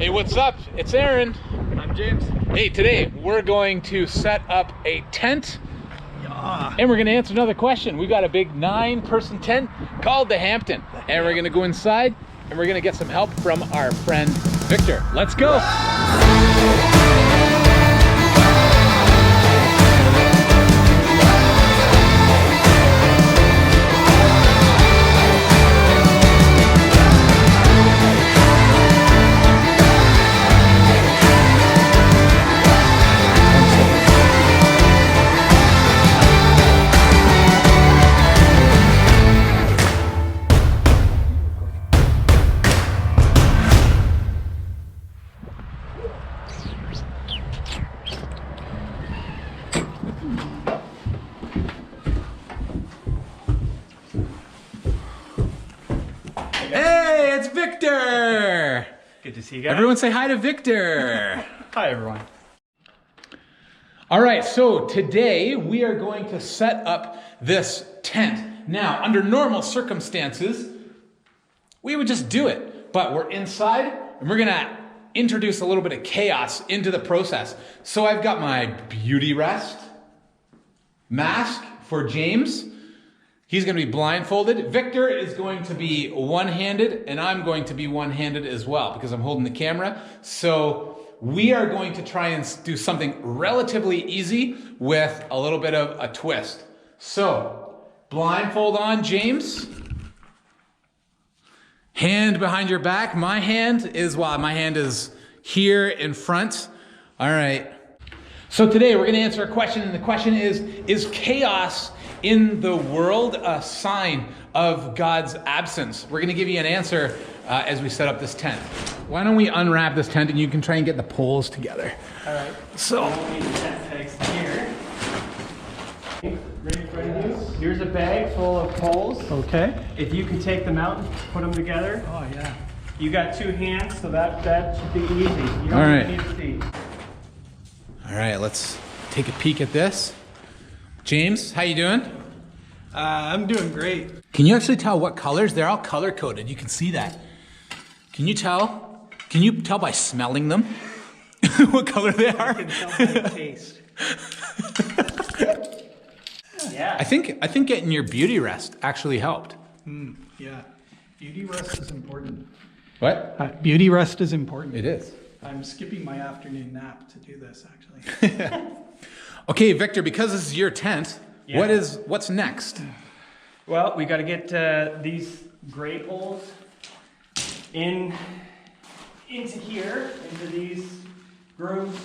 Hey, what's up? It's Aaron. I'm James. Hey, today we're going to set up a tent Yeah. and we're going to answer another question. We've got a big 9-person tent called the Hampton, and we're going to go inside and we're going to get some help from our friend Victor. Let's go. Hey, it's Victor. Good to see you guys. Everyone say hi to Victor. Hi, everyone. All right, so today we are going to set up this tent. Now, under normal circumstances, we would just do it, but we're inside and we're gonna introduce a little bit of chaos into the process. So I've got my beauty rest mask for James. He's gonna be blindfolded. Victor is going to be one-handed, and I'm going to be one-handed as well because I'm holding the camera. So we are going to try and do something relatively easy with a little bit of a twist. So, blindfold on, James. Hand behind your back. My hand is here in front. All right. So today we're going to answer a question, and the question is chaos in the world a sign of God's absence? We're going to give you an answer as we set up this tent. Why don't we unwrap this tent and you can try and get the poles together. All right. So, We'll need the tent pegs here. Right in front of you. Here's a bag full of poles. Okay. If you can take them out and put them together. Oh, yeah. You got 2 hands, so that should be easy. You don't All right. need feet. all right, let's take a peek at this. James, how you doing? I'm doing great. Can you actually tell what colors? They're all color coded. You can see that. Can you tell? Can you tell by smelling them what color they are? You can tell by the taste. Yeah. I think getting your beauty rest actually helped. Yeah. Beauty rest is important. What? Beauty rest is important. It is. I'm skipping my afternoon nap to do this, actually. Okay, Victor, because this is your tent, Yeah. what's next? Well, we got to get these gray poles into here, into these grooves,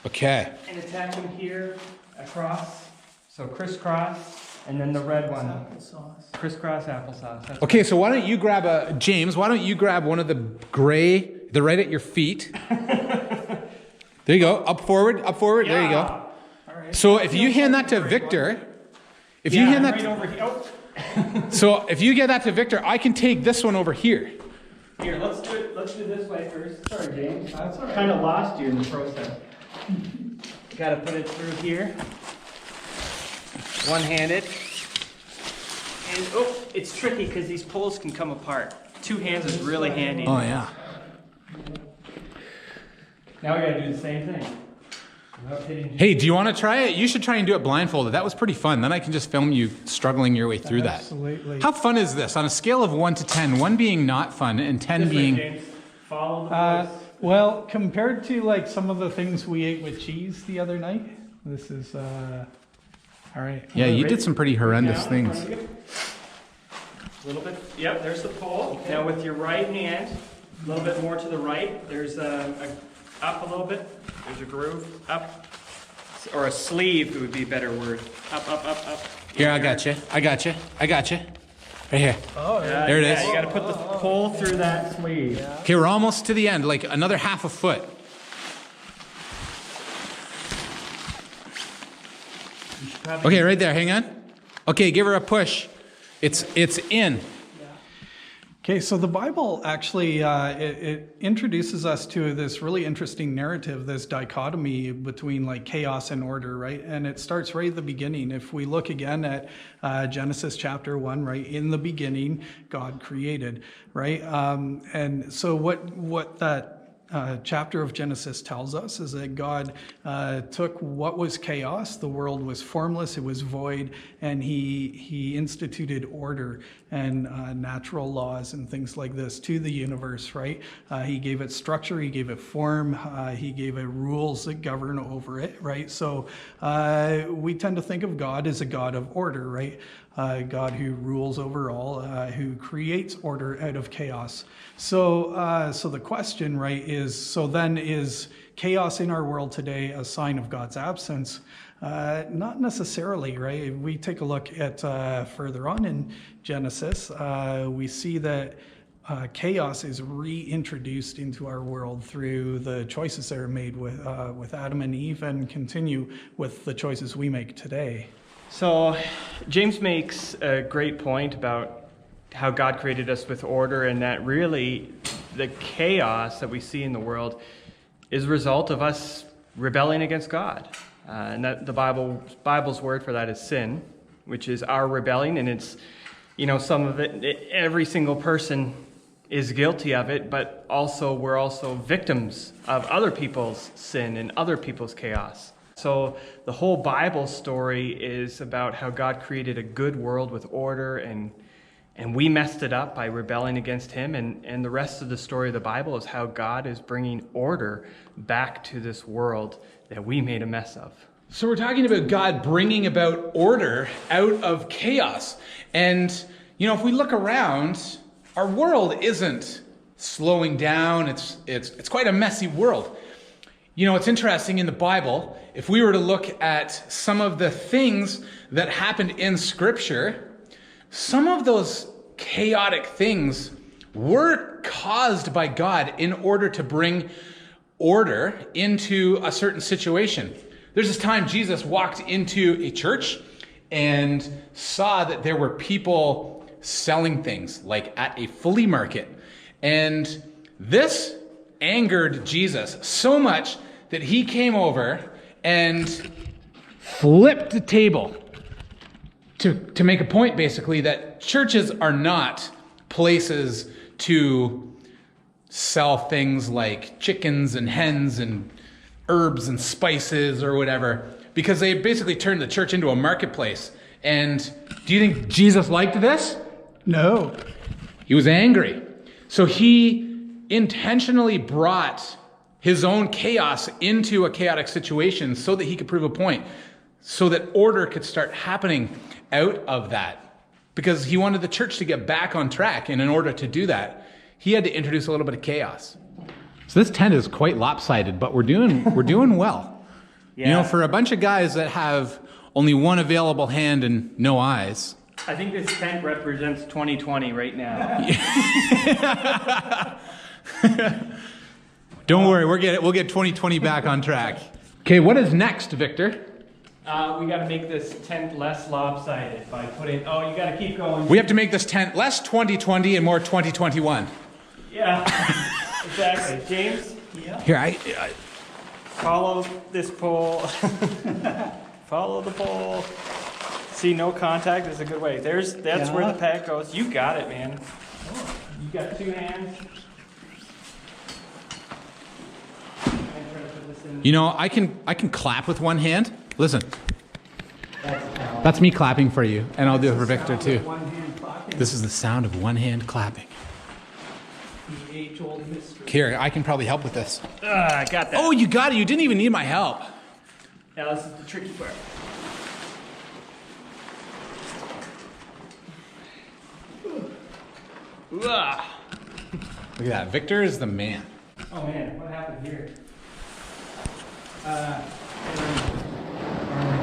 Okay. and attach them here across. So crisscross, and then the red one. Applesauce. Crisscross applesauce. That's Okay, so why don't you grab James, why don't you grab one of the gray, they're right at your feet. There you go, up forward, there you go. All right. So if you hand that to Victor, if you hand that, right over here. Oh. so if you get that to Victor, I can take this one over here. Here, let's do it. Let's do this way first. Sorry, James. That's all right. Kind of lost you in the process. Got to put it through here. One-handed. And oh, it's tricky because these poles can come apart. 2 hands is really handy. Oh yeah. Now we got to do the same thing. Without hitting. Hey, do you want to try it? You should try and do it blindfolded. That was pretty fun. Then I can just film you struggling your way through that. Absolutely. How fun is this? On a scale of 1 to 10, 1 being not fun and 10 This way, being... James. Follow the voice. Well, compared to like some of the things we ate with cheese the other night, this is, all right. Yeah, you did some pretty horrendous Down, things. front of you. A little bit. Yep, there's the pole. Now with your right hand, a little bit more to the right. There's up a little bit. There's a groove. Up. Or a sleeve would be a better word. Up, up, up, up. Here, I got you. Right here. Oh, yeah. There it Yeah, is. you got to put the pole through that sleeve. Okay, we're almost to the end, like another half a foot. You should probably Okay, right there, hang on. Okay, give her a push. It's in. Okay, so the Bible actually it introduces us to this really interesting narrative, this dichotomy between like chaos and order, right? And it starts right at the beginning. If we look again at Genesis chapter 1, right, in the beginning, God created, right? And so what that chapter of Genesis tells us is that God took what was chaos, the world was formless, it was void, and he instituted order and natural laws and things like this to the universe, right? He gave it structure, he gave it form, he gave it rules that govern over it, right? So we tend to think of God as a God of order, right? God who rules over all, who creates order out of chaos. So the question, right, is chaos in our world today a sign of God's absence? Not necessarily, right? If we take a look at further on in Genesis, we see that chaos is reintroduced into our world through the choices that are made with Adam and Eve, and continue with the choices we make today. So James makes a great point about how God created us with order, and that really the chaos that we see in the world is a result of us rebelling against God. And that the Bible's word for that is sin, which is our rebelling, and it's, some of it, every single person is guilty of it, but also we're also victims of other people's sin and other people's chaos. So the whole Bible story is about how God created a good world with order, and we messed it up by rebelling against him. And the rest of the story of the Bible is how God is bringing order back to this world that we made a mess of. So we're talking about God bringing about order out of chaos. And, if we look around, our world isn't slowing down. It's quite a messy world. It's interesting in the Bible, if we were to look at some of the things that happened in Scripture, some of those chaotic things were caused by God in order to bring order into a certain situation. There's this time Jesus walked into a church and saw that there were people selling things, like at a flea market. And this angered Jesus so much that he came over and flipped the table to make a point, basically, that churches are not places to sell things like chickens and hens and herbs and spices or whatever, because they basically turned the church into a marketplace. And do you think Jesus liked this? No. He was angry. So he intentionally brought his own chaos into a chaotic situation so that he could prove a point, so that order could start happening out of that. Because he wanted the church to get back on track, and in order to do that, he had to introduce a little bit of chaos. So this tent is quite lopsided, but we're doing well. Yeah. For a bunch of guys that have only one available hand and no eyes. I think this tent represents 2020 right now. Don't worry, we'll get 2020 back on track. Okay, what is next, Victor? We got to make this tent less lopsided by putting... Oh, you got to keep going. We have to make this tent less 2020 and more 2021. Yeah, exactly. James? Yeah. Here, I Follow this pole. Follow the pole. See, no contact is a good way. That's where the peg goes. You got it, man. You got two hands. I can clap with one hand. Listen. That's me clapping for you, and I'll do it for Victor too. This is the sound of one hand clapping. The age-old mystery. Here, I can probably help with this. I got that. Oh, you got it. You didn't even need my help. Now this is the tricky part. Look at that. Victor is the man. Oh man, what happened here?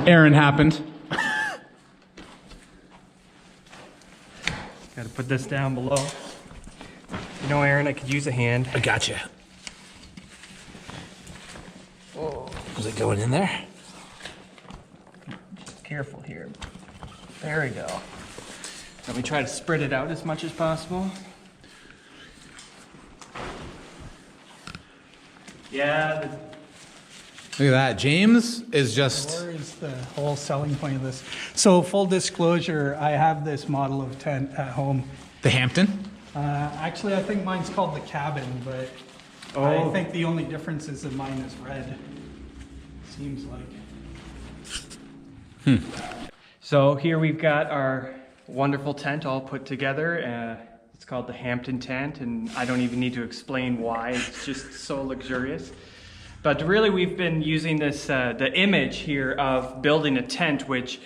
Aaron happened. Got to put this down below. Aaron, I could use a hand. I gotcha. Oh, Was it going in there? careful here. There we go. Let me try to spread it out as much as possible. Yeah. Look at that. James is just... Where is the whole selling point of this? So full disclosure, I have this model of tent at home. The Hampton? Actually, I think mine's called the Cabin, but I think the only difference is that mine is red. Seems like. So here we've got our wonderful tent all put together. It's called the Hampton tent, and I don't even need to explain why. It's just so luxurious. But really, we've been using this the image here of building a tent, which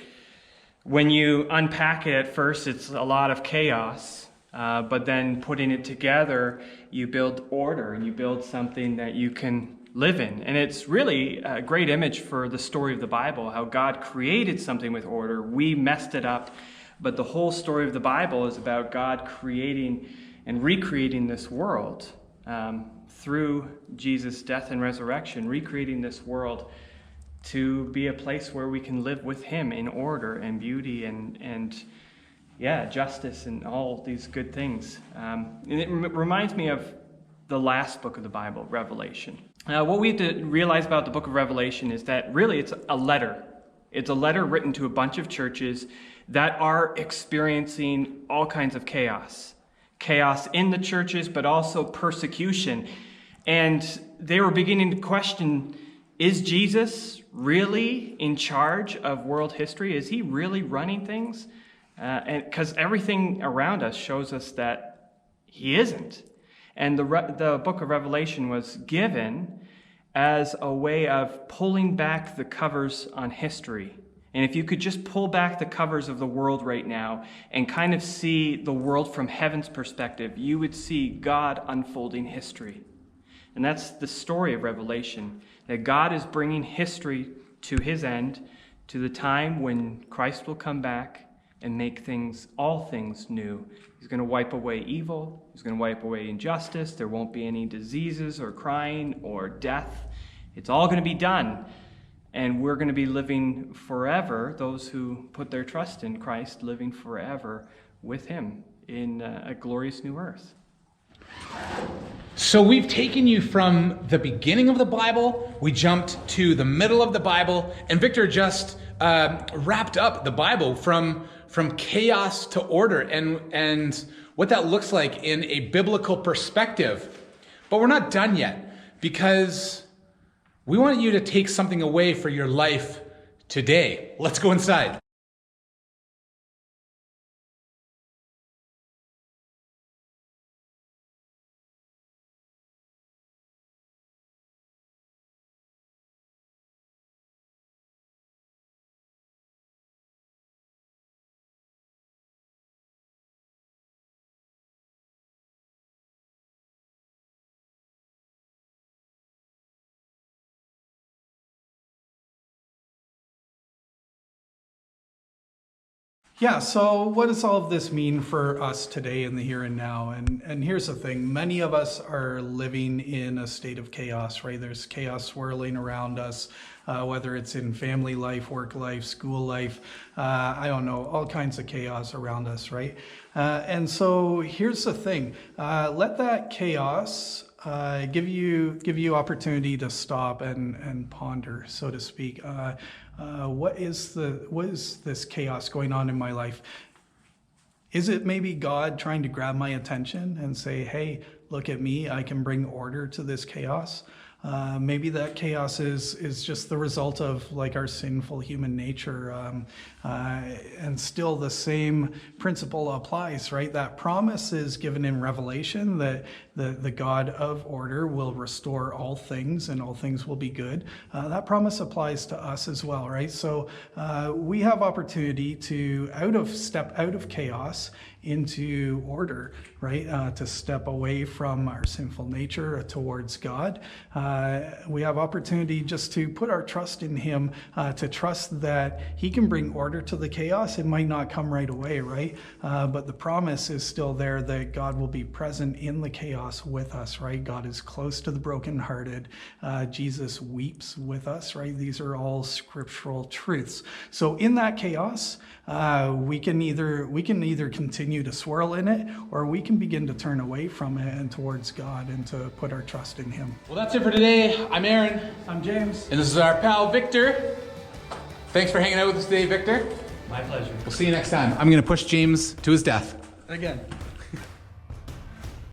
when you unpack it at first, it's a lot of chaos. But then putting it together, you build order and you build something that you can live in. And it's really a great image for the story of the Bible, how God created something with order. We messed it up. But the whole story of the Bible is about God creating and recreating this world through Jesus' death and resurrection, recreating this world to be a place where we can live with him in order and beauty and justice and all these good things. And it reminds me of the last book of the Bible, Revelation. What we have to realize about the book of Revelation is that really it's a letter. It's a letter written to a bunch of churches that are experiencing all kinds of chaos. Chaos in the churches, but also persecution. And they were beginning to question, is Jesus really in charge of world history? Is he really running things? And because everything around us shows us that he isn't. And the book of Revelation was given as a way of pulling back the covers on history. And if you could just pull back the covers of the world right now and kind of see the world from heaven's perspective, you would see God unfolding history. And that's the story of Revelation, that God is bringing history to his end, to the time when Christ will come back and make all things new. He's going to wipe away evil. He's going to wipe away injustice. There won't be any diseases or crying or death. It's all going to be done. And we're going to be living forever, those who put their trust in Christ, living forever with him in a glorious new earth. So we've taken you from the beginning of the Bible, we jumped to the middle of the Bible, and Victor just wrapped up the Bible from chaos to order and what that looks like in a biblical perspective. But we're not done yet, because we want you to take something away for your life today. Let's go inside. Yeah, so what does all of this mean for us today in the here and now? And here's the thing, many of us are living in a state of chaos, right? There's chaos swirling around us, whether it's in family life, work life, school life, I don't know, all kinds of chaos around us, right? And so here's the thing, let that chaos give you opportunity to stop and ponder, so to speak. What is this chaos going on in my life? Is it maybe God trying to grab my attention and say, hey, look at me, I can bring order to this chaos? Maybe that chaos is just the result of like our sinful human nature, and still the same principle applies, right? That promise is given in Revelation that the God of order will restore all things and all things will be good. That promise applies to us as well, right? So we have opportunity to step out of chaos into order, right? To step away from our sinful nature towards God. We have opportunity just to put our trust in him, to trust that he can bring order to the chaos. It might not come right away, right? But the promise is still there that God will be present in the chaos with us, right? God is close to the brokenhearted. Jesus weeps with us, right? These are all scriptural truths. So in that chaos, we can either continue to swirl in it, or we can begin to turn away from it and towards God and to put our trust in him. Well, that's it for today. I'm Aaron. I'm James. And this is our pal, Victor. Thanks for hanging out with us today, Victor. My pleasure. We'll see you next time. I'm going to push James to his death. Again.